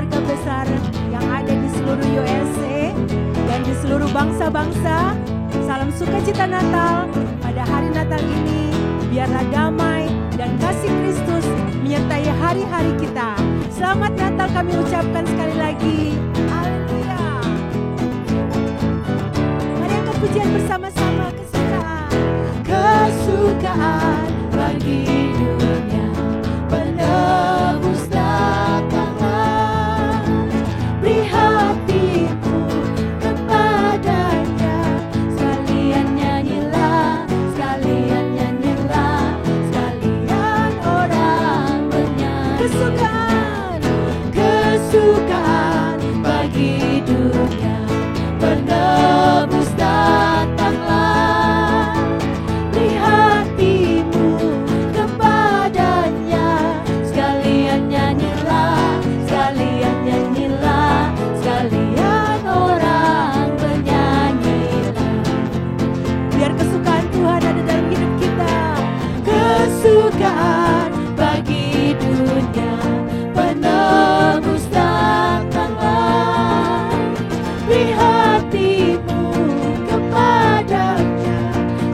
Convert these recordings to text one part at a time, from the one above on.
keluarga besar yang ada di seluruh USA dan di seluruh bangsa-bangsa. Salam sukacita Natal pada hari Natal ini. Biarlah damai dan kasih Kristus menyertai hari-hari kita. Selamat Natal kami ucapkan sekali lagi. Haleluya. Mari angkat pujian bersama-sama. Kesukaan bagi dunia, penebus datanglah. Beri hatimu kepadanya, sekalian nyanyilah, sekalian nyanyilah, sekalian orang bernyanyi. Kesukaan bagi dunia, penebus datanglah. Kesukaan bagi dunia, penebus datanglah. Beri hatimu kepadanya,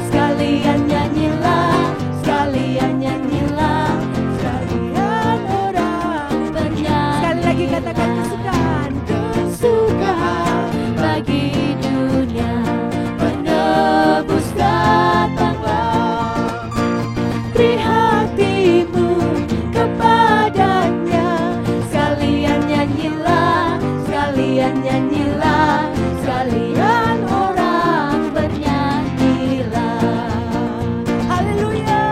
sekalian nyanyilah, sekalian nyanyilah, sekalian orang bernyanyi. Sekali lagi katakan kesukaan. Kesukaan bagi dunia, penebus datanglah. Beri hatimu kepadanya, sekalian nyanyilah, sekalian nyanyilah, sekalian orang bernyanyilah. Haleluya.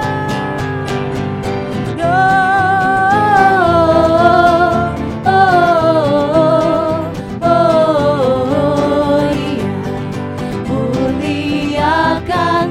Muliakan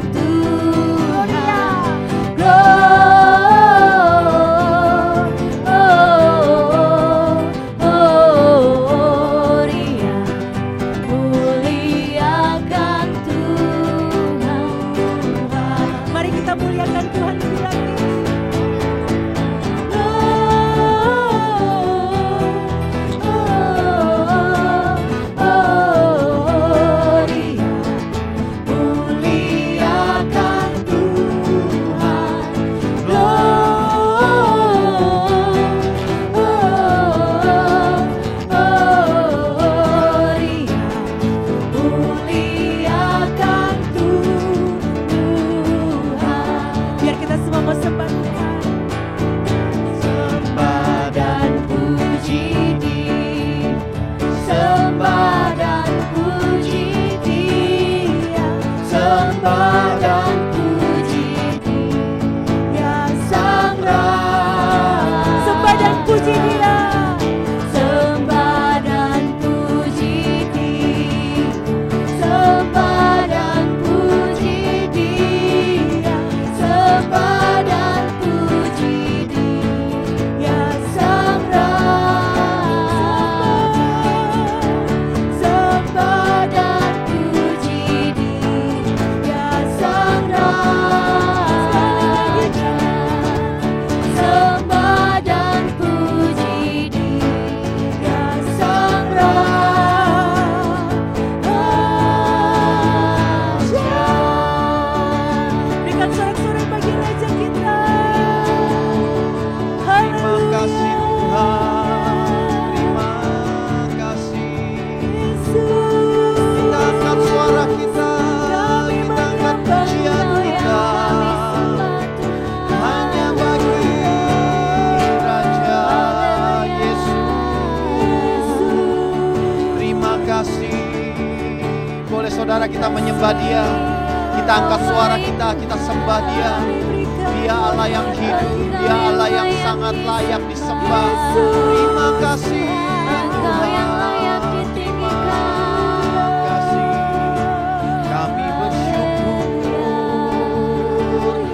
saudara kita menyembah Dia, kita angkat suara kita sembah Dia. Dia Allah yang hidup, Dia Allah yang sangat layak disembah. Terima kasih Engkau yang layak ditinggikan. Kami bersyukur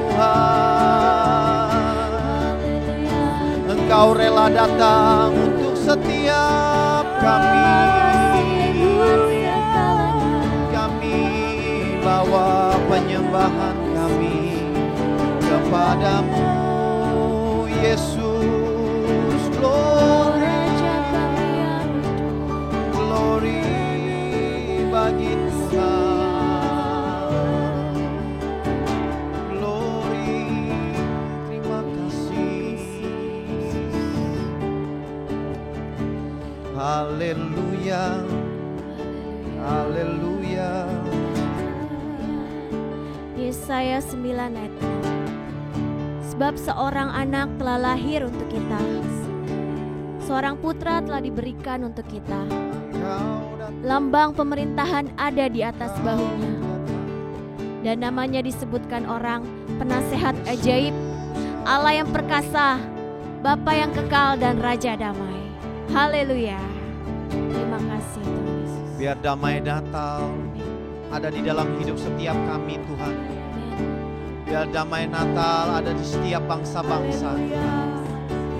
Tuhan, Engkau rela datang untuk setiap kami. Bawa penyembahan kami kepadamu Yesus. Glory Yesaya 9 ayat 6. Sebab seorang anak telah lahir untuk kita, seorang putra telah diberikan untuk kita. Lambang pemerintahan ada di atas bahunya, dan namanya disebutkan orang Penasehat Ajaib, Allah yang perkasa, Bapa yang kekal, dan Raja Damai. Haleluya. Terima kasih Tuhan Yesus. Biar damai Natal ada di dalam hidup setiap kami Tuhan. Biar damai Natal ada di setiap bangsa-bangsa.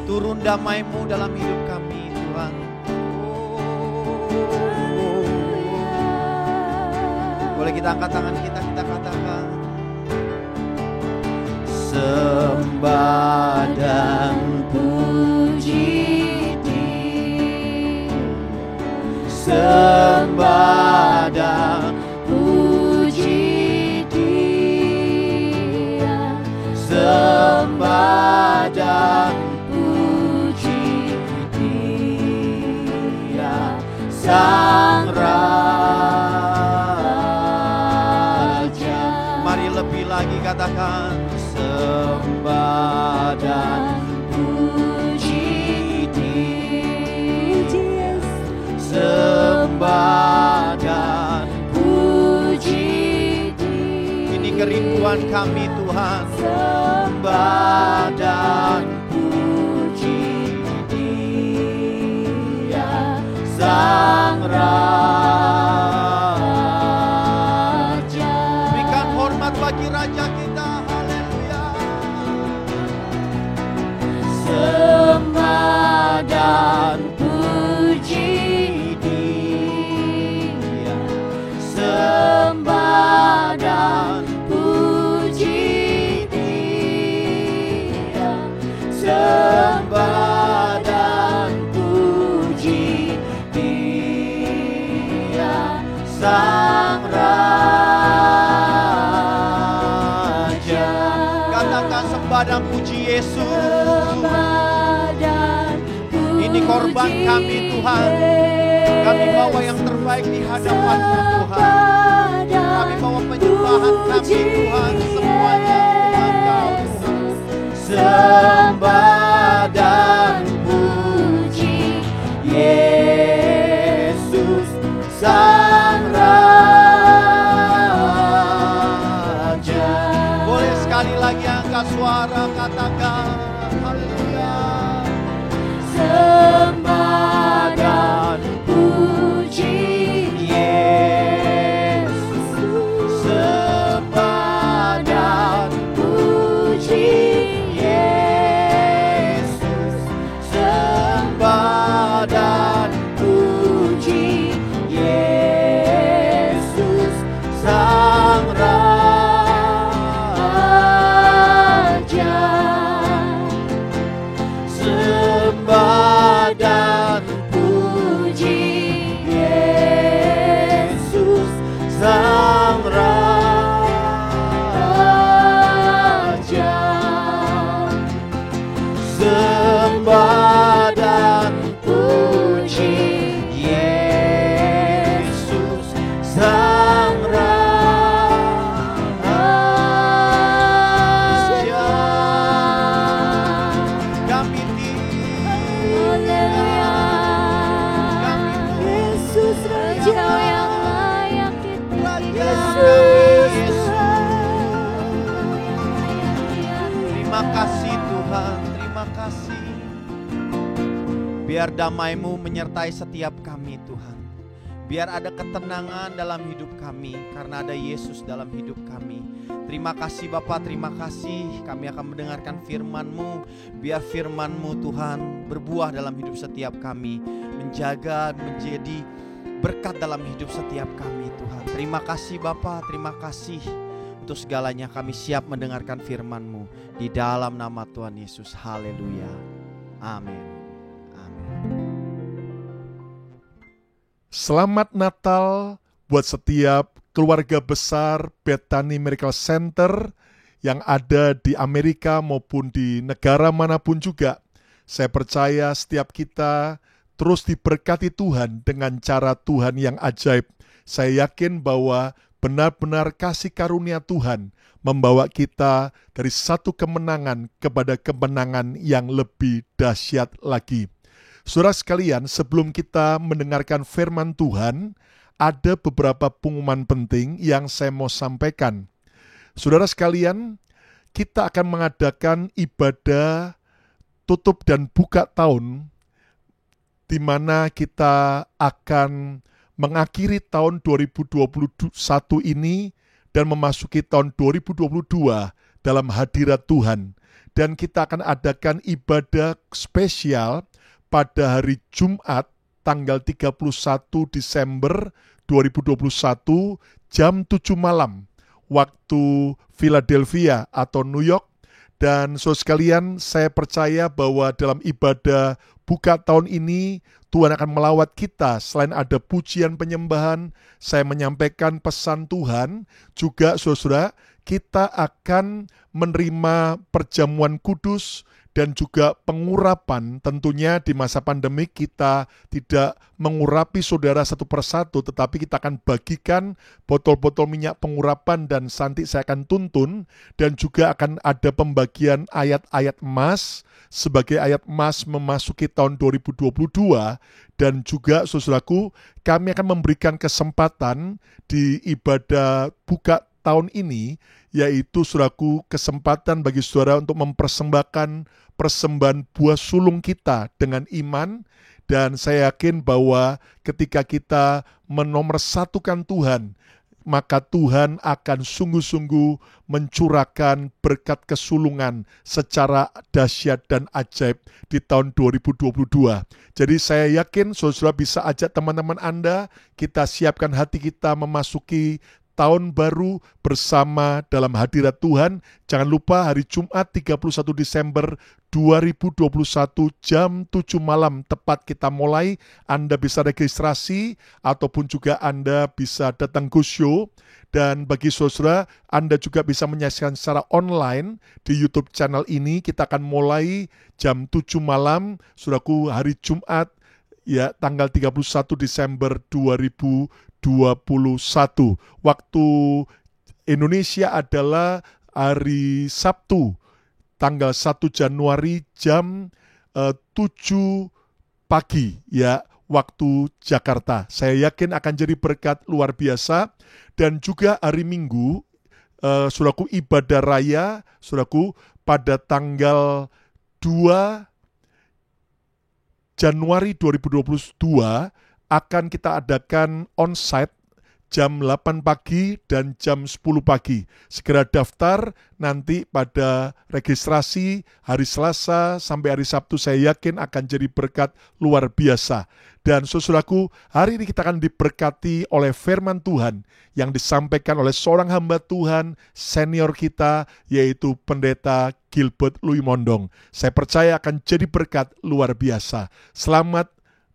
Turun damai-Mu dalam hidup kami Tuhan. Boleh kita angkat tangan kita katakan, sembah dan puji Dia, sembah dan puji Dia, sembah dan puji Dia, Sang Raja. Mari lebih lagi katakan, sembah dan puji Dia, sembah dan puji Dia. Ini kerinduan kami Tuhan, sembah dan puji Dia, Sang Raja. Berikan hormat bagi Raja kita. Sembah dan puji Dia, sembah dan puji Dia, sembah dan puji Dia, Sang Raja. Katakan sembah dan puji Yesus. Ini korban kami Tuhan. Kami bawa yang terbaik di hadapan-Mu Tuhan. Kami bawa penyembahan kami Tuhan. Semuanya Engkau Tuhan. Sembah dan puji Yesus Sang Raja. Boleh sekali lagi angkat suara katakan haleluya. Sembah dan puji Yesus, sembah dan puji Yesus, sembah dan puji Yesus Sang Raja. Sembah dan puji Yesus Sang Raja. Sembah dan puji Yesus Sang Raja. Kami Yesus Raja yang layak ditinggikan. Terima kasih Tuhan, terima kasih. Biar damai-Mu menyertai setiap kami Tuhan. Biar ada ketenangan dalam hidup kami karena ada Yesus dalam hidup kami. Terima kasih Bapa, terima kasih. Kami akan mendengarkan firman-Mu. Biar firman-Mu Tuhan berbuah dalam hidup setiap kami, menjaga, menjadi berkat dalam hidup setiap kami Tuhan. Terima kasih Bapa, terima kasih untuk segalanya. Kami siap mendengarkan firman-Mu di dalam nama Tuhan Yesus. Haleluya. Amin. Selamat Natal buat setiap keluarga besar Bethany Miracle Center yang ada di Amerika maupun di negara manapun juga. Saya percaya setiap kita terus diberkati Tuhan dengan cara Tuhan yang ajaib. Saya yakin bahwa benar-benar kasih karunia Tuhan membawa kita dari satu kemenangan kepada kemenangan yang lebih dahsyat lagi. Saudara sekalian, sebelum kita mendengarkan firman Tuhan, ada beberapa pengumuman penting yang saya mau sampaikan. Saudara sekalian, kita akan mengadakan ibadah tutup dan buka tahun, di mana kita akan mengakhiri tahun 2021 ini dan memasuki tahun 2022 dalam hadirat Tuhan. Dan kita akan adakan ibadah spesial pada hari Jumat tanggal 31 Desember 2021 jam 7 malam waktu Philadelphia atau New York. Dan saudara sekalian, saya percaya bahwa dalam ibadah buka tahun ini Tuhan akan melawat kita. Selain ada pujian penyembahan, saya menyampaikan pesan Tuhan, juga saudara, kita akan menerima perjamuan kudus dan juga pengurapan. Tentunya di masa pandemi kita tidak mengurapi saudara satu persatu, tetapi kita akan bagikan botol-botol minyak pengurapan dan nanti saya akan tuntun, dan juga akan ada pembagian ayat-ayat emas sebagai ayat emas memasuki tahun 2022. Dan juga saudaraku, kami akan memberikan kesempatan di ibadah buka tahun ini, yaitu saudaraku, kesempatan bagi saudara untuk mempersembahkan persembahan buah sulung kita dengan iman. Dan saya yakin bahwa ketika kita menomorsatukan Tuhan, maka Tuhan akan sungguh-sungguh mencurahkan berkat kesulungan secara dahsyat dan ajaib di tahun 2022. Jadi saya yakin saudara bisa ajak teman-teman Anda, kita siapkan hati kita memasuki tahun baru bersama dalam hadirat Tuhan. Jangan lupa hari Jumat 31 Desember 2021 jam 7 malam tepat kita mulai. Anda bisa registrasi ataupun juga Anda bisa datang ke show. Dan bagi saudara, Anda juga bisa menyaksikan secara online di YouTube channel ini. Kita akan mulai jam 7 malam, saudaraku, hari Jumat, ya, tanggal 31 Desember 2021. Waktu Indonesia adalah hari Sabtu tanggal 1 Januari jam 7 pagi, ya, waktu Jakarta. Saya yakin akan jadi berkat luar biasa. Dan juga hari Minggu, saudaraku, ibadah raya, saudaraku, pada tanggal 2 Januari 2022 akan kita adakan onsite jam 8 pagi dan jam 10 pagi. Segera daftar, nanti pada registrasi hari Selasa sampai hari Sabtu saya yakin akan jadi berkat luar biasa. Dan saudaraku, hari ini kita akan diberkati oleh firman Tuhan yang disampaikan oleh seorang hamba Tuhan senior kita, yaitu Pendeta Gilbert Louis Mondong. Saya percaya akan jadi berkat luar biasa. Selamat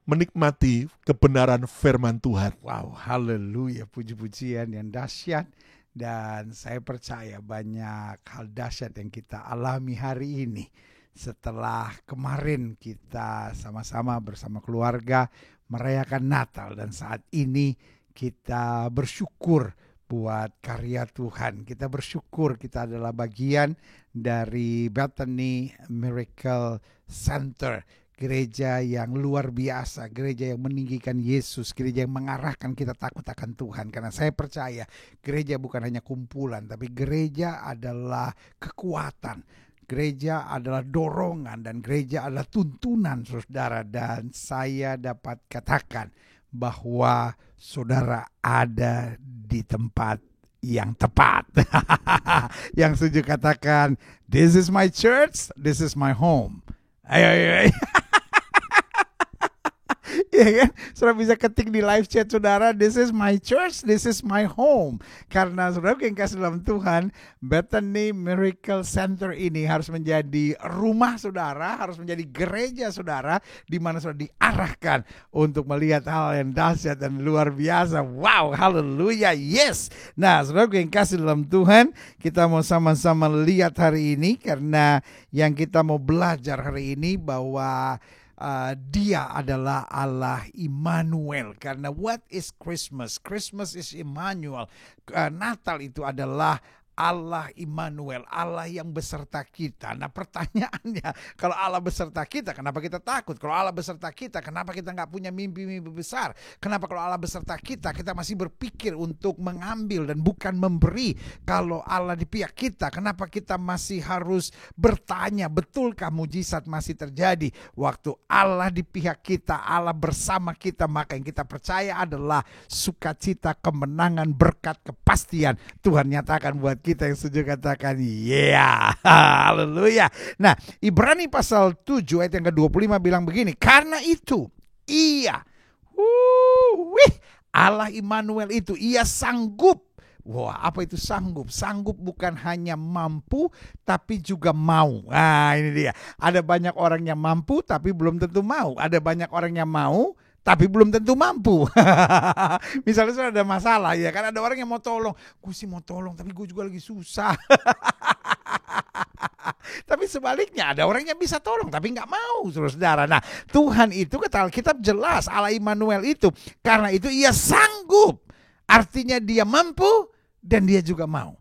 menikmati kebenaran firman Tuhan. Wow, haleluya, puji-pujian yang dahsyat. Dan saya percaya banyak hal dahsyat yang kita alami hari ini. Setelah kemarin kita sama-sama bersama keluarga merayakan Natal, dan saat ini kita bersyukur buat karya Tuhan. Kita bersyukur kita adalah bagian dari Bethany Miracle Center, gereja yang luar biasa, gereja yang meninggikan Yesus, gereja yang mengarahkan kita takut akan Tuhan. Karena saya percaya gereja bukan hanya kumpulan, tapi gereja adalah kekuatan. Gereja adalah dorongan dan gereja adalah tuntunan, saudara. Dan saya dapat katakan bahwa saudara ada di tempat yang tepat. Yang setuju katakan, this is my church, this is my home. Ayo. Ya kan? Saudara bisa ketik di live chat saudara, this is my church, this is my home. Karena saudara yang kasih dalam Tuhan, Bethany Miracle Center ini harus menjadi rumah saudara, harus menjadi gereja saudara, di mana saudara diarahkan untuk melihat hal yang dahsyat dan luar biasa. Wow, haleluya, yes. Nah, saudara yang kasih dalam Tuhan, kita mau sama-sama lihat hari ini, karena yang kita mau belajar hari ini bahwa Dia adalah Allah Immanuel. Karena what is Christmas? Christmas is Immanuel. Natal itu adalah Allah Immanuel, Allah yang beserta kita. Nah pertanyaannya, kalau Allah beserta kita, kenapa kita takut? Kalau Allah beserta kita, kenapa kita nggak punya mimpi-mimpi besar? Kenapa kalau Allah beserta kita, kita masih berpikir untuk mengambil dan bukan memberi? Kalau Allah di pihak kita, kenapa kita masih harus bertanya, betulkah mujizat masih terjadi? Waktu Allah di pihak kita, Allah bersama kita, maka yang kita percaya adalah sukacita, kemenangan, berkat, kepastian. Tuhan nyatakan buat kita yang setuju katakan yeah, haleluya. Nah Ibrani pasal 7 ayat yang ke-25 bilang begini, karena itu ia Allah Immanuel itu ia sanggup. Wah, apa itu sanggup? Sanggup bukan hanya mampu tapi juga mau. Nah ini dia, ada banyak orang yang mampu tapi belum tentu mau. Ada banyak orang yang mau tapi belum tentu mampu. Misalnya sudah ada masalah, ya kan, ada orang yang mau tolong, gue sih mau tolong tapi gue juga lagi susah. Tapi sebaliknya ada orang yang bisa tolong tapi nggak mau, saudara. Nah Tuhan itu kata Alkitab jelas, Allah Immanuel itu, karena itu ia sanggup. Artinya dia mampu dan dia juga mau.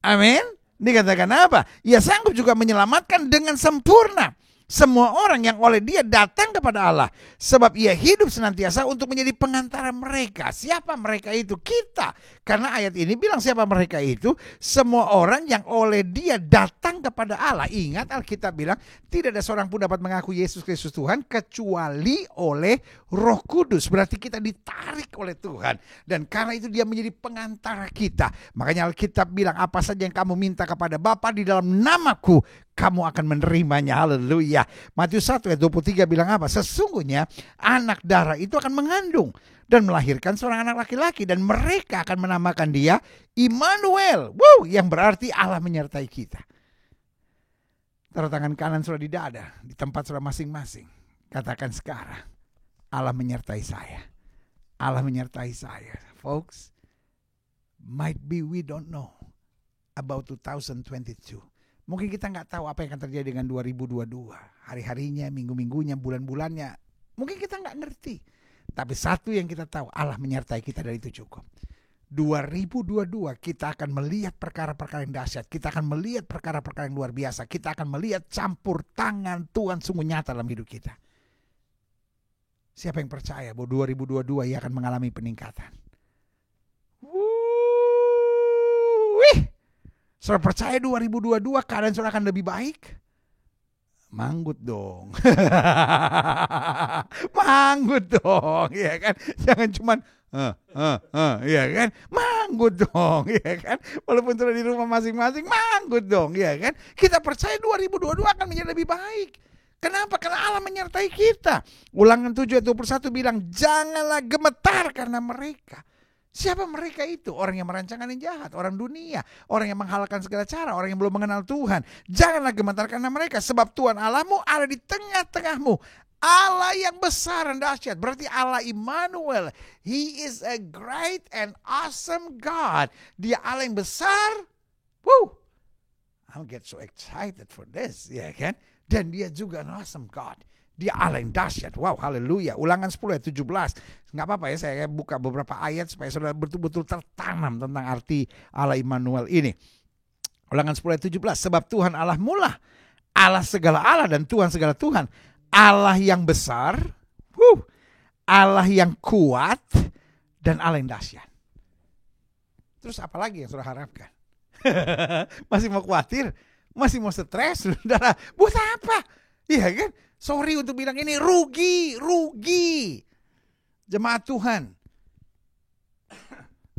Amin. Dikatakan apa? Ia sanggup juga menyelamatkan dengan sempurna semua orang yang oleh dia datang kepada Allah. Sebab ia hidup senantiasa untuk menjadi pengantara mereka. Siapa mereka itu? Kita. Karena ayat ini bilang siapa mereka itu? Semua orang yang oleh dia datang kepada Allah. Ingat Alkitab bilang tidak ada seorang pun dapat mengaku Yesus Kristus Tuhan kecuali oleh Roh Kudus. Berarti kita ditarik oleh Tuhan. Dan karena itu dia menjadi pengantara kita. Makanya Alkitab bilang apa saja yang kamu minta kepada Bapa di dalam namaku, kamu akan menerimanya. Haleluya. Matius 1 ayat 23 bilang apa? Sesungguhnya anak darah itu akan mengandung dan melahirkan seorang anak laki-laki, dan mereka akan menamakan dia Immanuel. Yang berarti Allah menyertai kita. Taruh tangan kanan sudah di dada, di tempat sudah masing-masing. Katakan sekarang, Allah menyertai saya. Allah menyertai saya. Folks, might be we don't know about 2022. Mungkin kita nggak tahu apa yang akan terjadi dengan 2022. Hari-harinya, minggu-minggunya, bulan-bulannya. Mungkin kita nggak ngerti. Tapi satu yang kita tahu, Allah menyertai kita, dan itu cukup. 2022 kita akan melihat perkara-perkara yang dahsyat. Kita akan melihat perkara-perkara yang luar biasa. Kita akan melihat campur tangan Tuhan sungguh nyata dalam hidup kita. Siapa yang percaya bahwa 2022 ia akan mengalami peningkatan? Saudara percaya 2022 keadaan saudara akan lebih baik? Manggut dong. Manggut dong, ya kan? Jangan cuman ya kan? Manggut dong, ya kan? Walaupun sudah di rumah masing-masing, manggut dong, ya kan? Kita percaya 2022 akan menjadi lebih baik. Kenapa? Karena Allah menyertai kita. Ulangan 7 ayat 21 bilang, janganlah gemetar karena mereka. Siapa mereka itu? Orang yang merancangkan yang jahat, orang dunia, orang yang menghalalkan segala cara, orang yang belum mengenal Tuhan. Janganlah gemetar karena mereka, sebab Tuhan Allahmu ada di tengah-tengahmu. Allah yang besar dan dahsyat. Berarti Allah Immanuel. He is a great and awesome God. Dia Allah yang besar. I get so excited for this, ya kan? Dan dia juga an awesome God. Dia Allah yang dahsyat. Wow, haleluya. Ulangan 10 ayat 17. Nggak apa-apa ya, saya buka beberapa ayat supaya saudara betul-betul tertanam tentang arti Allah Immanuel ini. Ulangan 10 ayat 17. Sebab Tuhan Allah mula, Allah segala Allah dan Tuhan segala Tuhan. Allah yang besar, Allah yang kuat, dan Allah yang dahsyat. Terus apa lagi yang saudara harapkan? Masih mau khawatir? Masih mau stres? Saudara, buat apa? Iya kan? Sorry untuk bilang ini, rugi. Jemaat Tuhan,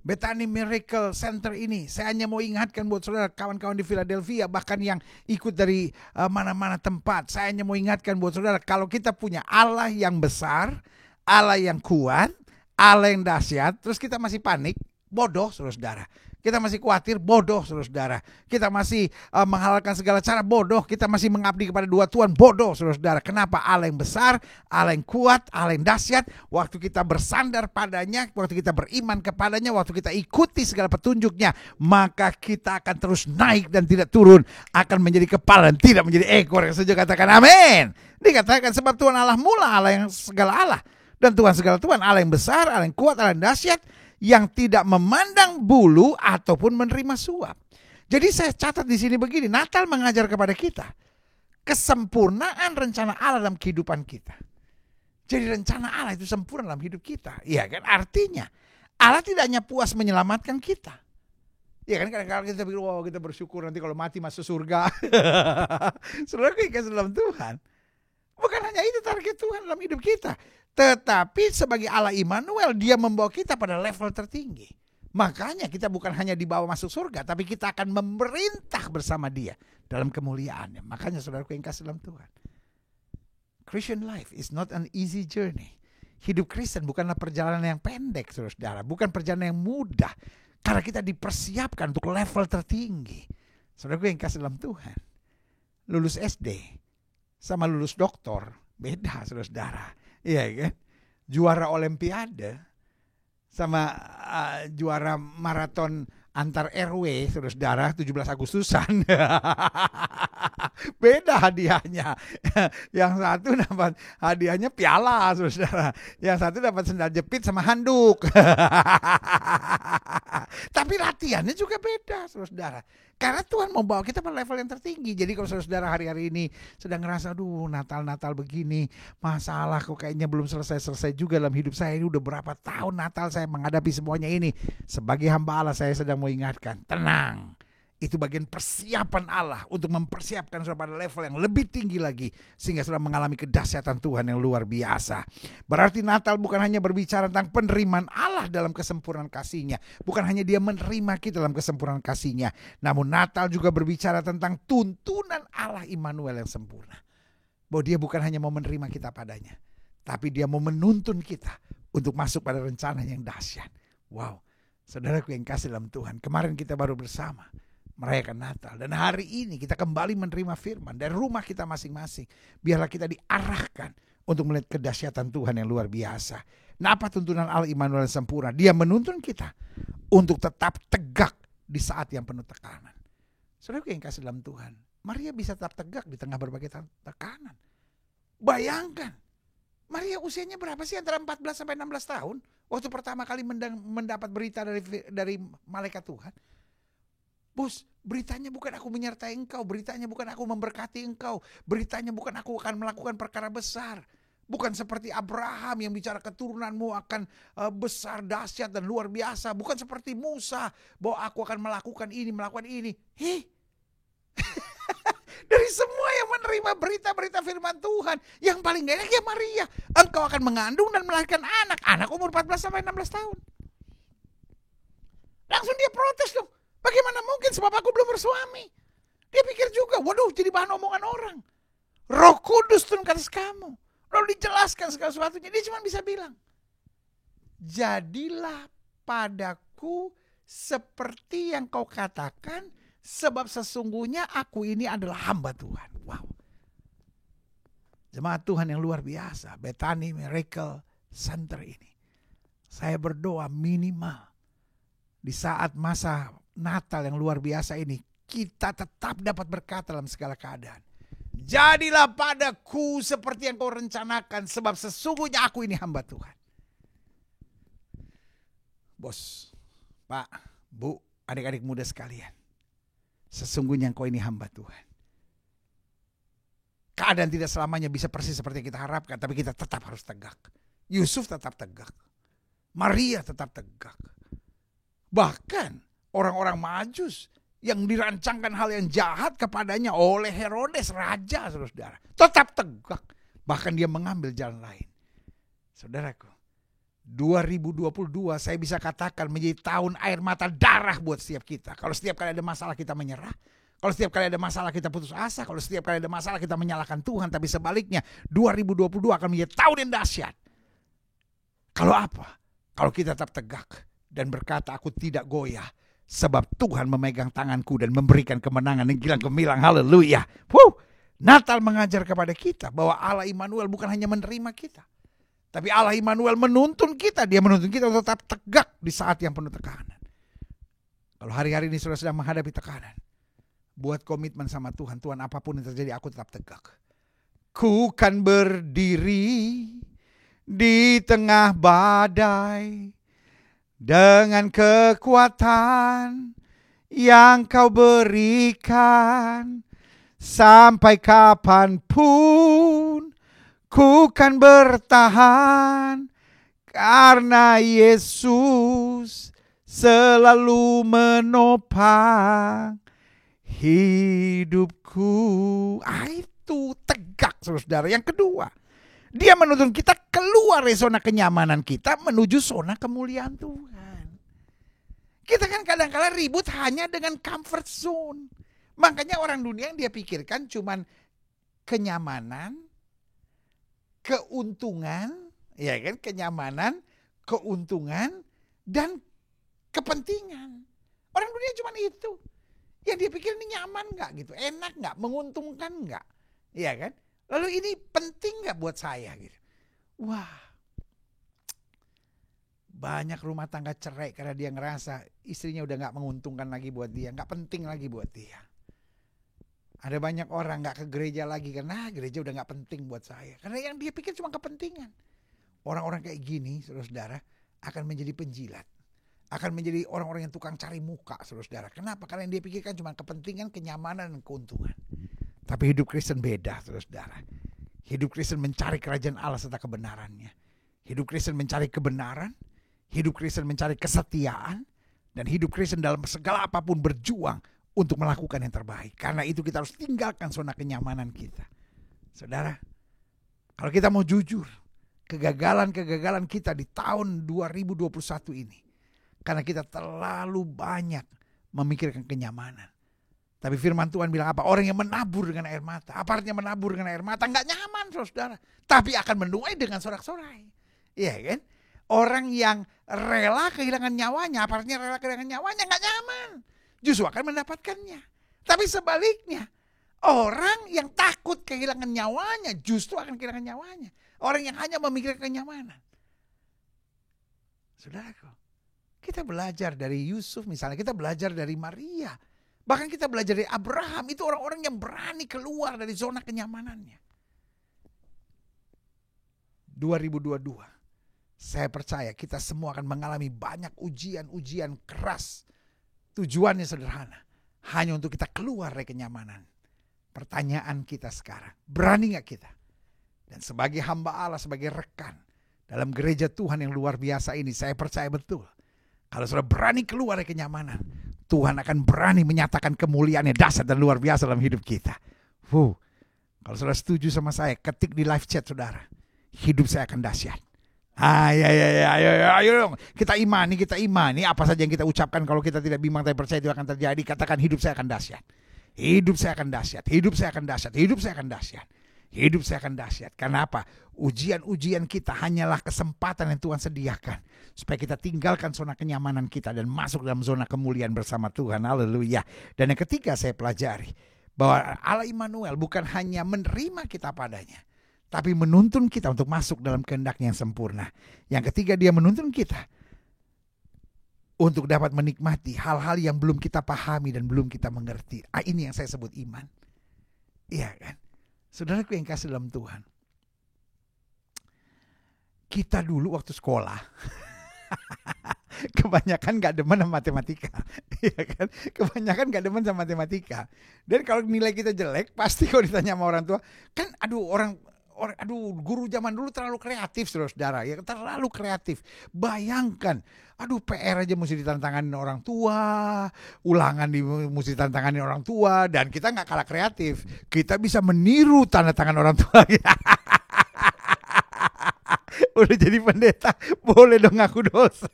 Bethany Miracle Center ini, saya hanya mau ingatkan buat saudara, kawan-kawan di Philadelphia, bahkan yang ikut dari mana-mana tempat, saya hanya mau ingatkan buat saudara, kalau kita punya Allah yang besar, Allah yang kuat, Allah yang dahsyat, terus kita masih panik, bodoh saudara-saudara. Kita masih khawatir, bodoh saudara-saudara. Kita masih menghalalkan segala cara, bodoh. Kita masih mengabdi kepada dua Tuhan, bodoh saudara-saudara. Kenapa? Allah yang besar, Allah yang kuat, Allah yang dahsyat. Waktu kita bersandar padanya, waktu kita beriman kepadanya, waktu kita ikuti segala petunjuknya, maka kita akan terus naik dan tidak turun. Akan menjadi kepala dan tidak menjadi ekor. Yang setuju katakan amin. Dikatakan sebab Tuhan Allah mula, Allah yang segala Allah. Dan Tuhan segala Tuhan, Allah yang besar, Allah yang kuat, Allah yang dahsyat, yang tidak memandang bulu ataupun menerima suap. Jadi saya catat di sini begini, Natal mengajar kepada kita kesempurnaan rencana Allah dalam kehidupan kita. Jadi rencana Allah itu sempurna dalam hidup kita. Iya kan? Artinya Allah tidak hanya puas menyelamatkan kita. Iya kan, kadang-kadang kita pikir, wow, kita bersyukur nanti kalau mati masuk surga. Saudara kasih dalam Tuhan. Bukan hanya itu target Tuhan dalam hidup kita. Tetapi sebagai Allah Immanuel, dia membawa kita pada level tertinggi. Makanya kita bukan hanya dibawa masuk surga, tapi kita akan memerintah bersama dia dalam kemuliaannya. Makanya saudaraku yang kasih dalam Tuhan, Christian life is not an easy journey. Hidup Kristen bukanlah perjalanan yang pendek, saudara. Bukan perjalanan yang mudah. Karena kita dipersiapkan untuk level tertinggi. Saudaraku yang kasih dalam Tuhan, lulus SD sama lulus doktor beda, saudara. Iya kan? Juara olimpiade sama juara maraton antar RW, saudara, 17 Agustusan. Beda hadiahnya. Yang satu dapat hadiahnya piala, saudara. Yang satu dapat sendal jepit sama handuk. Tapi latihannya juga beda, saudara. Karena Tuhan mau bawa kita pada level yang tertinggi. Jadi kalau saudara hari-hari ini sedang ngerasa, aduh Natal begini, masalah kok kayaknya belum selesai juga dalam hidup saya. Ini udah berapa tahun Natal saya menghadapi semuanya ini. Sebagai hamba Allah saya sedang mau ingatkan, tenang. Itu bagian persiapan Allah untuk mempersiapkan saudara pada level yang lebih tinggi lagi. Sehingga saudara mengalami kedahsyatan Tuhan yang luar biasa. Berarti Natal bukan hanya berbicara tentang penerimaan Allah dalam kesempurnaan kasih-Nya. Bukan hanya dia menerima kita dalam kesempurnaan kasih-Nya. Namun Natal juga berbicara tentang tuntunan Allah Immanuel yang sempurna. Bahwa dia bukan hanya mau menerima kita padanya. Tapi dia mau menuntun kita untuk masuk pada rencana yang dahsyat. Wow, saudaraku yang kasih dalam Tuhan. Kemarin kita baru bersama merayakan Natal. Dan hari ini kita kembali menerima firman dari rumah kita masing-masing. Biarlah kita diarahkan untuk melihat kedahsyatan Tuhan yang luar biasa. Nah, apa tuntunan Allah Immanuel yang sempurna? Dia menuntun kita untuk tetap tegak di saat yang penuh tekanan. Saudara yang kasih dalam Tuhan, Maria bisa tetap tegak di tengah berbagai tekanan. Bayangkan, Maria usianya berapa sih? Antara 14 sampai 16 tahun. Waktu pertama kali mendapat berita dari malaikat Tuhan. Bos, beritanya bukan aku menyertai engkau, beritanya bukan aku memberkati engkau, beritanya bukan aku akan melakukan perkara besar. Bukan seperti Abraham yang bicara keturunanmu akan besar, dahsyat dan luar biasa. Bukan seperti Musa bahwa aku akan melakukan ini. Dari semua yang menerima berita-berita firman Tuhan, yang paling gak enak ya Maria. Engkau akan mengandung dan melahirkan anak umur 14 sampai 16 tahun. Langsung dia protes dong. Bagaimana mungkin sebab aku belum bersuami? Dia pikir juga, waduh jadi bahan omongan orang. Roh Kudus turun ke atas kamu. Lalu dijelaskan segala sesuatunya. Dia cuma bisa bilang, jadilah padaku seperti yang kau katakan, sebab sesungguhnya aku ini adalah hamba Tuhan. Wow. Jemaat Tuhan yang luar biasa, Bethany Miracle Center ini. Saya berdoa minimal di saat masa Natal yang luar biasa ini, kita tetap dapat berkata dalam segala keadaan, jadilah padaku seperti yang kau rencanakan, sebab sesungguhnya aku ini hamba Tuhan. Bos, Pak, Bu, adik-adik muda sekalian, sesungguhnya engkau ini hamba Tuhan. Keadaan tidak selamanya bisa persis seperti yang kita harapkan, tapi kita tetap harus tegak. Yusuf tetap tegak, Maria tetap tegak. Bahkan orang-orang Majus yang dirancangkan hal yang jahat kepadanya oleh Herodes, raja, saudara, tetap tegak. Bahkan dia mengambil jalan lain. Saudaraku, 2022 saya bisa katakan menjadi tahun air mata darah buat setiap kita. Kalau setiap kali ada masalah kita menyerah, kalau setiap kali ada masalah kita putus asa, kalau setiap kali ada masalah kita menyalahkan Tuhan. Tapi sebaliknya 2022 akan menjadi tahun yang dahsyat. Kalau apa? Kalau kita tetap tegak dan berkata, aku tidak goyah. Sebab Tuhan memegang tanganku dan memberikan kemenangan yang gilang gemilang. Haleluya. Natal mengajar kepada kita bahwa Allah Immanuel bukan hanya menerima kita, tapi Allah Immanuel menuntun kita. Dia menuntun kita untuk tetap tegak di saat yang penuh tekanan. Kalau hari-hari ini saudara sedang menghadapi tekanan, buat komitmen sama Tuhan. Tuhan, apapun yang terjadi aku tetap tegak. Ku kan berdiri di tengah badai dengan kekuatan yang kau berikan. Sampai kapanpun ku kan bertahan, karena Yesus selalu menopang hidupku. Itu tegak, saudara. Yang kedua, dia menuntun kita keluar dari zona kenyamanan kita menuju zona kemuliaan Tuhan. Kita kan kadang-kadang ribut hanya dengan comfort zone. Makanya orang dunia yang dia pikirkan cuman kenyamanan, keuntungan, ya kan, kenyamanan, keuntungan, dan kepentingan. Orang dunia cuman itu. Yang dia pikir ini nyaman nggak gitu, enak nggak, menguntungkan nggak, ya kan? Lalu ini penting nggak buat saya gitu. Wah, banyak rumah tangga cerai karena dia ngerasa istrinya udah nggak menguntungkan lagi buat dia, nggak penting lagi buat dia. Ada banyak orang nggak ke gereja lagi karena gereja udah nggak penting buat saya, karena yang dia pikir cuma kepentingan. Orang-orang kayak gini, saudara-saudara, akan menjadi penjilat, akan menjadi orang-orang yang tukang cari muka, saudara-saudara. Kenapa? Karena yang dia pikirkan cuma kepentingan, kenyamanan, dan keuntungan. Tapi hidup Kristen beda, saudara-saudara. Hidup Kristen mencari kerajaan Allah serta kebenarannya. Hidup Kristen mencari kebenaran, hidup Kristen mencari kesetiaan, dan hidup Kristen dalam segala apapun berjuang untuk melakukan yang terbaik. Karena itu kita harus tinggalkan zona kenyamanan kita. Saudara, kalau kita mau jujur, kegagalan-kegagalan kita di tahun 2021 ini, karena kita terlalu banyak memikirkan kenyamanan. Tapi firman Tuhan bilang apa? Orang yang menabur dengan air mata. Apa artinya menabur dengan air mata? Enggak nyaman, saudara. Tapi akan menuai dengan sorak-sorai. Iya kan? Orang yang rela kehilangan nyawanya. Apa artinya rela kehilangan nyawanya? Enggak nyaman. Justru akan mendapatkannya. Tapi sebaliknya, orang yang takut kehilangan nyawanya justru akan kehilangan nyawanya. Orang yang hanya memikirkan kenyamanan. Saudaraku, kita belajar dari Yusuf misalnya, kita belajar dari Maria. Bahkan kita belajar dari Abraham, itu orang-orang yang berani keluar dari zona kenyamanannya. 2022, saya percaya kita semua akan mengalami banyak ujian-ujian keras. Tujuannya sederhana, hanya untuk kita keluar dari kenyamanan. Pertanyaan kita sekarang, berani gak kita? Dan sebagai hamba Allah, sebagai rekan dalam gereja Tuhan yang luar biasa ini, saya percaya betul, kalau sudah berani keluar dari kenyamanan, Tuhan akan berani menyatakan kemuliaannya dahsyat dan luar biasa dalam hidup kita. Kalau saudara setuju sama saya, ketik di live chat saudara, hidup saya akan dahsyat. Ayo dong, kita imani apa saja yang kita ucapkan. Kalau kita tidak bimbang tapi percaya itu akan terjadi. Katakan, hidup saya akan dahsyat. Hidup saya akan dahsyat. Hidup saya akan dahsyat. Hidup saya akan dahsyat. Hidup saya akan dahsyat. Karena apa? Ujian-ujian kita hanyalah kesempatan yang Tuhan sediakan supaya kita tinggalkan zona kenyamanan kita dan masuk dalam zona kemuliaan bersama Tuhan. Haleluya. Dan yang ketiga saya pelajari bahwa Allah Immanuel bukan hanya menerima kita padanya, tapi menuntun kita untuk masuk dalam kehendaknya yang sempurna. Yang ketiga, dia menuntun kita untuk dapat menikmati hal-hal yang belum kita pahami dan belum kita mengerti. Ini yang saya sebut iman. Iya kan? Saudaraku yang kasih dalam Tuhan, kita dulu waktu sekolah kebanyakan gak demen sama matematika, ya kan? Kebanyakan gak demen sama matematika. Dan kalau nilai kita jelek, pasti kalau ditanya sama orang tua, kan guru zaman dulu terlalu kreatif, saudara, ya terlalu kreatif. Bayangkan, PR aja mesti ditantanganin orang tua, ulangan mesti ditantanganin orang tua, dan kita nggak kalah kreatif. Kita bisa meniru tanda tangan orang tua. Udah jadi pendeta, boleh dong ngaku dosa.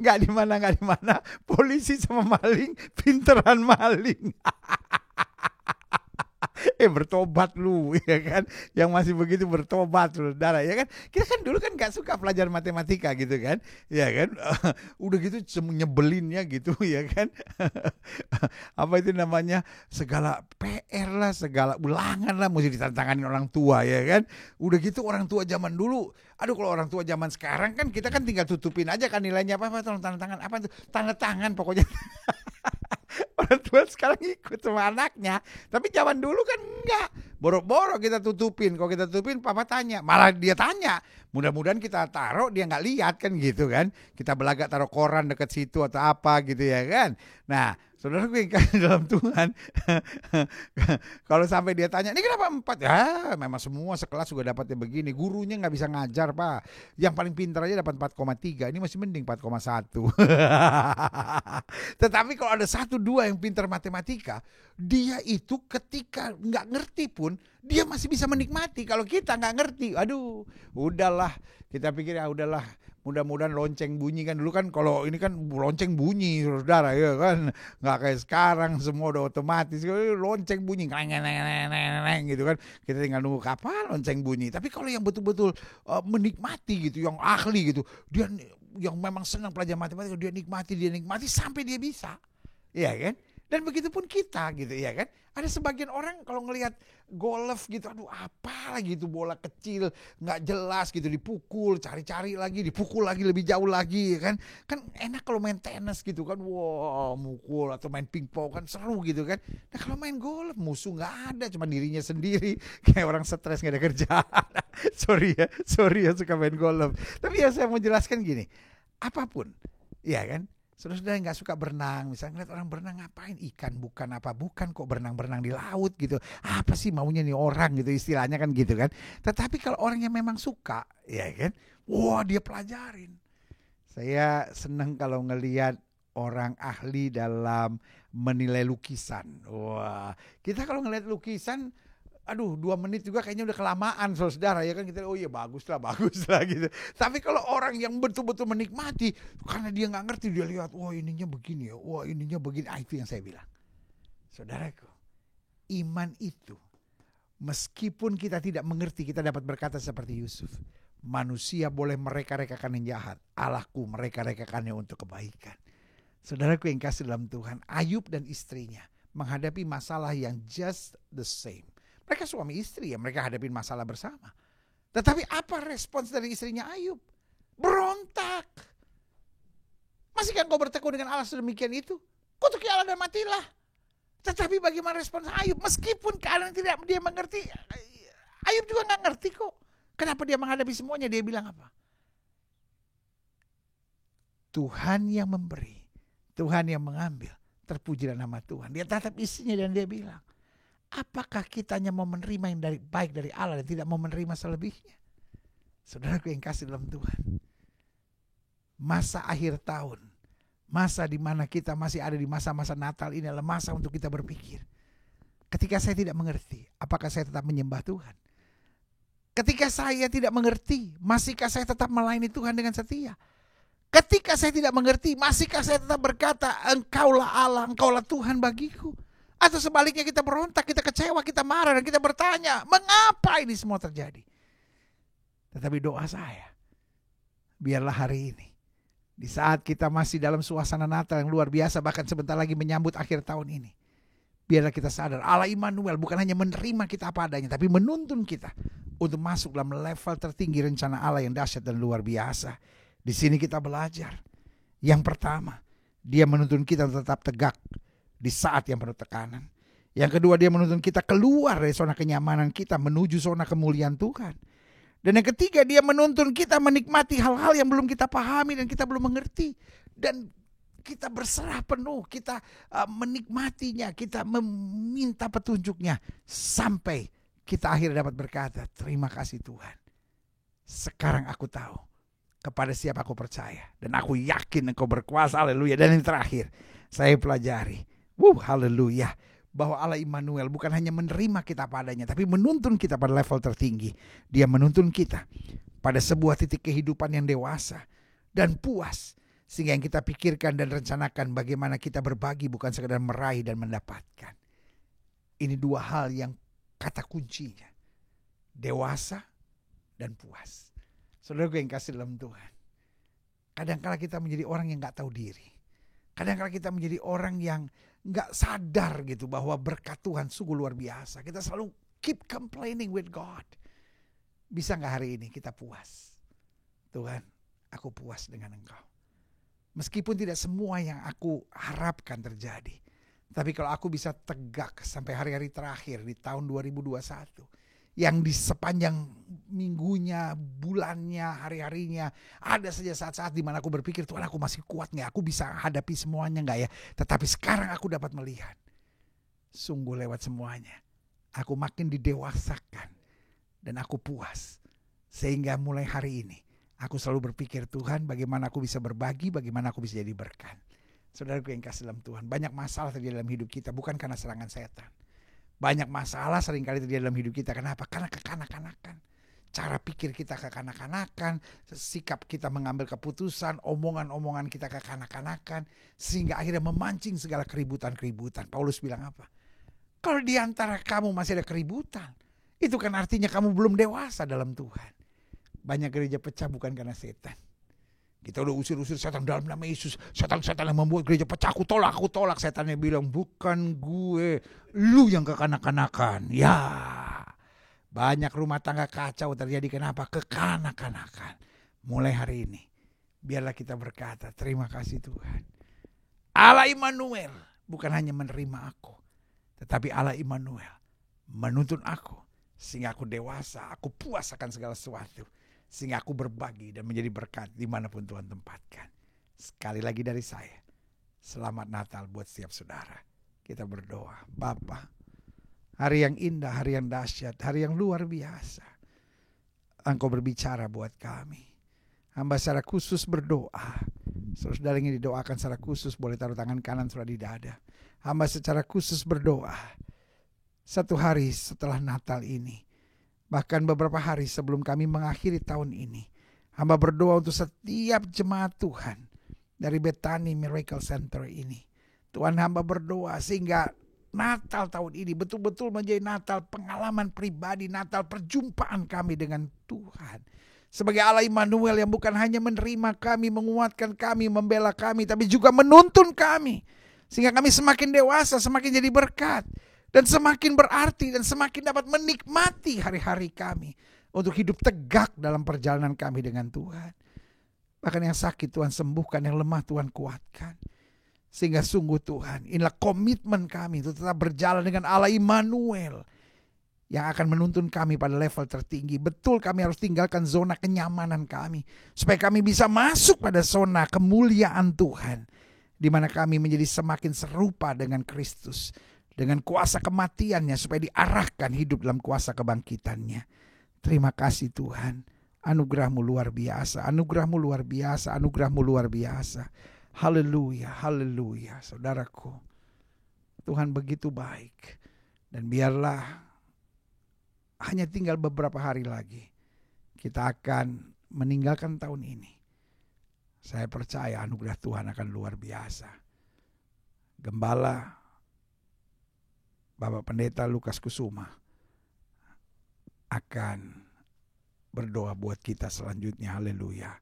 Nggak di mana, polisi sama maling, pinteran maling. bertobat lu, ya kan? Yang masih begitu bertobat, saudara, ya kan? Kita kan dulu kan gak suka pelajaran matematika gitu kan, ya kan? Udah gitu nyebelinnya gitu, ya kan? Apa itu namanya? Segala PR lah, segala ulangan lah, mesti ditantanganin orang tua, ya kan? Udah gitu orang tua zaman dulu, aduh kalau orang tua zaman sekarang kan kita kan tinggal tutupin aja kan nilainya apa tolong tanda tangan, apa tuh tanda tangan pokoknya. Orang tua sekarang ikut sama anaknya. Tapi zaman dulu kan enggak. Boro-boro kita tutupin. Kalau kita tutupin papa tanya. Malah dia tanya. Mudah-mudahan kita taruh dia nggak lihat kan gitu kan. Kita belagak taruh koran dekat situ atau apa gitu ya kan. Nah saudara gue yang dalam Tuhan. Kalau sampai dia tanya, ini kenapa 4? Ya memang semua sekelas juga dapatnya begini. Gurunya nggak bisa ngajar Pak. Yang paling pintar aja dapat 4,3. Ini masih mending 4,1. Tetapi kalau ada 1-2 yang pintar matematika, dia itu ketika nggak ngerti pun dia masih bisa menikmati. Kalau kita nggak ngerti, aduh udahlah. Kita pikir ya udahlah, mudah-mudahan lonceng bunyi kan. Dulu kan kalau ini kan lonceng bunyi saudara ya kan, nggak kayak sekarang semua udah otomatis. Lonceng bunyi gitu kan, kita tinggal nunggu kapan lonceng bunyi. Tapi kalau yang betul-betul menikmati gitu, yang ahli gitu, dia yang memang senang pelajaran matematika, dia nikmati sampai dia bisa, ya kan? Dan begitu pun kita gitu, ya kan? Ada sebagian orang kalau ngelihat golf gitu, aduh apa lagi itu bola kecil nggak jelas gitu, dipukul, cari-cari lagi, dipukul lagi lebih jauh lagi, ya kan? Kan enak kalau main tenis gitu kan, wow mukul, atau main pingpong kan seru gitu kan. Nah kalau main golf musuh nggak ada, cuma dirinya sendiri, kayak orang stres nggak ada kerjaan. sorry ya suka main golf. Tapi yang saya mau jelaskan gini, apapun, ya kan? Saudara yang gak suka berenang, misalnya ngeliat orang berenang ngapain, ikan bukan kok berenang-berenang di laut gitu, apa sih maunya nih orang gitu, istilahnya kan gitu kan. Tetapi kalau orang yang memang suka, ya kan, wah dia pelajarin. Saya senang kalau ngelihat orang ahli dalam menilai lukisan. Wah, kita kalau ngelihat lukisan, aduh 2 menit juga kayaknya udah kelamaan saudara, ya kan, kita oh iya bagus lah gitu. Tapi kalau orang yang betul-betul menikmati, karena dia nggak ngerti, dia lihat wah ininya begini ya, wah ininya begini, itu yang saya bilang, saudaraku, iman itu meskipun kita tidak mengerti, kita dapat berkata seperti Yusuf, manusia boleh mereka-rekakan yang jahat, Allahku mereka-rekakannya untuk kebaikan. Saudaraku yang kasih dalam Tuhan, Ayub dan istrinya menghadapi masalah yang just the same. Mereka suami istri ya, mereka hadapin masalah bersama. Tetapi apa respons dari istrinya Ayub? Berontak. Masih kan kau bertekun dengan Allah sedemikian itu? Kutuki Allah dan matilah. Tetapi bagaimana respons Ayub? Meskipun keadaan tidak dia mengerti, Ayub juga gak ngerti kok. Kenapa dia menghadapi semuanya? Dia bilang apa? Tuhan yang memberi, Tuhan yang mengambil. Terpujilah nama Tuhan. Dia tatap istrinya dan dia bilang, apakah kita hanya mau menerima yang baik dari Allah dan tidak mau menerima selebihnya? Saudaraku yang kasih dalam Tuhan, masa akhir tahun, masa di mana kita masih ada di masa-masa Natal ini adalah masa untuk kita berpikir. Ketika saya tidak mengerti, apakah saya tetap menyembah Tuhan? Ketika saya tidak mengerti, masihkah saya tetap melayani Tuhan dengan setia? Ketika saya tidak mengerti, masihkah saya tetap berkata, Engkaulah Allah, Engkaulah Tuhan bagiku? Atau sebaliknya kita berontak, kita kecewa, kita marah, dan kita bertanya, mengapa ini semua terjadi? Tetapi doa saya, biarlah hari ini, di saat kita masih dalam suasana Natal yang luar biasa, bahkan sebentar lagi menyambut akhir tahun ini, biarlah kita sadar, Allah Immanuel bukan hanya menerima kita apa adanya, tapi menuntun kita untuk masuk dalam level tertinggi rencana Allah yang dahsyat dan luar biasa. Di sini kita belajar. Yang pertama, dia menuntun kita untuk tetap tegak di saat yang penuh tekanan. Yang kedua, dia menuntun kita keluar dari zona kenyamanan kita menuju zona kemuliaan Tuhan. Dan yang ketiga, dia menuntun kita menikmati hal-hal yang belum kita pahami dan kita belum mengerti. Dan kita berserah penuh, kita menikmatinya, kita meminta petunjuknya. Sampai kita akhirnya dapat berkata, terima kasih Tuhan. Sekarang aku tahu kepada siapa aku percaya. Dan aku yakin Engkau berkuasa, haleluya. Dan yang terakhir, saya pelajari, haleluya, bahwa Allah Immanuel bukan hanya menerima kita padanya, tapi menuntun kita pada level tertinggi. Dia menuntun kita pada sebuah titik kehidupan yang dewasa dan puas, sehingga yang kita pikirkan dan rencanakan bagaimana kita berbagi bukan sekedar meraih dan mendapatkan. Ini 2 hal yang kata kuncinya. Dewasa dan puas. Saudara yang kasih dalam Tuhan. Kadang-kala kita menjadi orang yang gak tahu diri. Kadang-kala kita menjadi orang yang gak sadar gitu bahwa berkat Tuhan sungguh luar biasa. Kita selalu keep complaining with God. Bisa gak hari ini kita puas? Tuhan, aku puas dengan Engkau. Meskipun tidak semua yang aku harapkan terjadi. Tapi kalau aku bisa tegak sampai hari-hari terakhir di tahun 2021. Yang di sepanjang minggunya, bulannya, hari-harinya. Ada saja saat-saat di mana aku berpikir, Tuhan aku masih kuat gak? Aku bisa hadapi semuanya gak ya? Tetapi sekarang aku dapat melihat. Sungguh lewat semuanya. Aku makin didewasakan. Dan aku puas. Sehingga mulai hari ini. Aku selalu berpikir, Tuhan bagaimana aku bisa berbagi, bagaimana aku bisa jadi berkat. Saudaraku yang kasih dalam Tuhan. Banyak masalah terjadi dalam hidup kita. Bukan karena serangan setan. Banyak masalah seringkali terjadi dalam hidup kita. Kenapa? Karena kekanak-kanakan. Cara pikir kita kekanak-kanakan. Sikap kita mengambil keputusan. Omongan-omongan kita kekanak-kanakan. Sehingga akhirnya memancing segala keributan-keributan. Paulus bilang apa? Kalau di antara kamu masih ada keributan. Itu kan artinya kamu belum dewasa dalam Tuhan. Banyak gereja pecah bukan karena setan. Kita udah usir-usir setan dalam nama Yesus. Setan-setan yang membuat gereja pecah. Aku tolak. Setannya bilang, bukan gue. Lu yang kekanak-kanakan. Ya. Banyak rumah tangga kacau terjadi. Kenapa? Kekanak-kanakan. Mulai hari ini. Biarlah kita berkata, terima kasih Tuhan. Allah Immanuel. Bukan hanya menerima aku. Tetapi Allah Immanuel. Menuntun aku. Sehingga aku dewasa. Aku puas akan segala sesuatu. Sehingga aku berbagi dan menjadi berkat dimanapun Tuhan tempatkan. Sekali lagi dari saya. Selamat Natal buat setiap saudara. Kita berdoa. Bapa, hari yang indah, hari yang dahsyat, hari yang luar biasa. Engkau berbicara buat kami. Hamba secara khusus berdoa. Saudara ingin didoakan secara khusus, boleh taruh tangan kanan saudara di dada. Hamba secara khusus berdoa. Satu hari setelah Natal ini. Bahkan beberapa hari sebelum kami mengakhiri tahun ini. Hamba berdoa untuk setiap jemaat Tuhan. Dari Bethany Miracle Center ini. Tuhan hamba berdoa sehingga Natal tahun ini betul-betul menjadi Natal pengalaman pribadi. Natal perjumpaan kami dengan Tuhan. Sebagai Allah Immanuel yang bukan hanya menerima kami, menguatkan kami, membela kami. Tapi juga menuntun kami. Sehingga kami semakin dewasa, semakin jadi berkat. Dan semakin berarti dan semakin dapat menikmati hari-hari kami. Untuk hidup tegak dalam perjalanan kami dengan Tuhan. Bahkan yang sakit Tuhan sembuhkan, yang lemah Tuhan kuatkan. Sehingga sungguh Tuhan, inilah komitmen kami untuk tetap berjalan dengan Allah Immanuel. Yang akan menuntun kami pada level tertinggi. Betul kami harus tinggalkan zona kenyamanan kami. Supaya kami bisa masuk pada zona kemuliaan Tuhan. Di mana kami menjadi semakin serupa dengan Kristus. Dengan kuasa kematiannya supaya diarahkan hidup dalam kuasa kebangkitannya. Terima kasih Tuhan. Anugerah-Mu luar biasa. Anugerah-Mu luar biasa. Anugerah-Mu luar biasa. Haleluya. Haleluya. Saudaraku. Tuhan begitu baik. Dan biarlah hanya tinggal beberapa hari lagi. Kita akan meninggalkan tahun ini. Saya percaya anugerah Tuhan akan luar biasa. Gembala Bapak Pendeta Lukas Kusuma akan berdoa buat kita selanjutnya. Haleluya.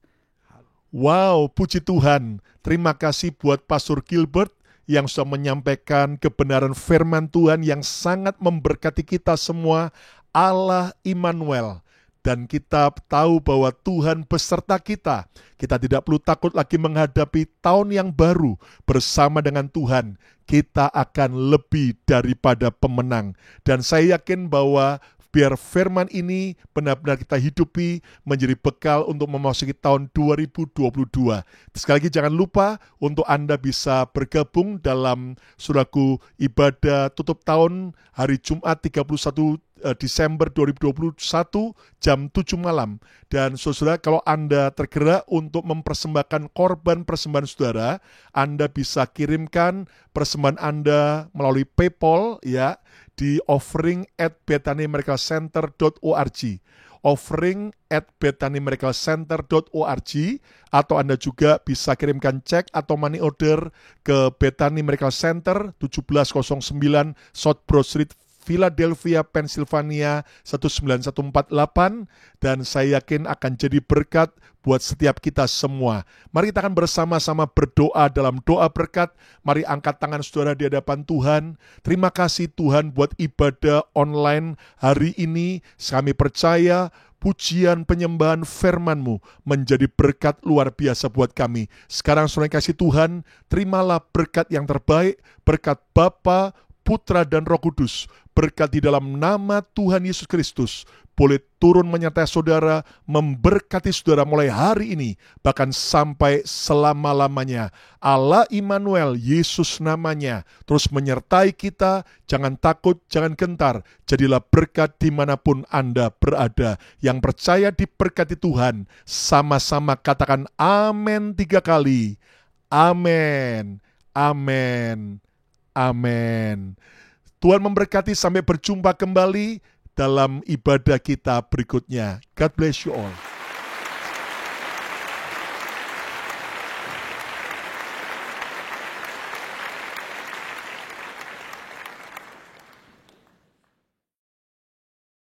Wow, puji Tuhan. Terima kasih buat Pastor Gilbert yang sudah menyampaikan kebenaran firman Tuhan yang sangat memberkati kita semua. Allah Immanuel. Dan kita tahu bahwa Tuhan beserta kita. Kita tidak perlu takut lagi menghadapi tahun yang baru bersama dengan Tuhan. Kita akan lebih daripada pemenang. Dan saya yakin bahwa biar firman ini benar-benar kita hidupi menjadi bekal untuk memasuki tahun 2022. Sekali lagi jangan lupa untuk Anda bisa bergabung dalam saudaraku ibadah tutup tahun hari Jumat 31 Desember 2021 jam 7 malam. Dan saudara, kalau Anda tergerak untuk mempersembahkan korban persembahan saudara, Anda bisa kirimkan persembahan Anda melalui PayPal ya di offering@bethanymiraclecenter.org. offering@bethanymiraclecenter.org, atau Anda juga bisa kirimkan cek atau money order ke Bethany Miracle Center 1709 South Broad Street, Philadelphia, Pennsylvania 19148, dan saya yakin akan jadi berkat buat setiap kita semua. Mari kita akan bersama-sama berdoa dalam doa berkat. Mari angkat tangan saudara di hadapan Tuhan. Terima kasih Tuhan buat ibadah online hari ini. Kami percaya pujian penyembahan firman-Mu menjadi berkat luar biasa buat kami. Sekarang saudara kasih Tuhan, terimalah berkat yang terbaik, berkat Bapa, Putra dan Roh Kudus, berkat di dalam nama Tuhan Yesus Kristus, boleh turun menyertai saudara, memberkati saudara mulai hari ini, bahkan sampai selama-lamanya. Allah Immanuel, Yesus namanya, terus menyertai kita. Jangan takut, jangan gentar, jadilah berkat dimanapun Anda berada. Yang percaya diberkati Tuhan, sama-sama katakan amin 3 kali. Amin, amin, amin. Tuhan memberkati, sampai berjumpa kembali dalam ibadah kita berikutnya. God bless you all.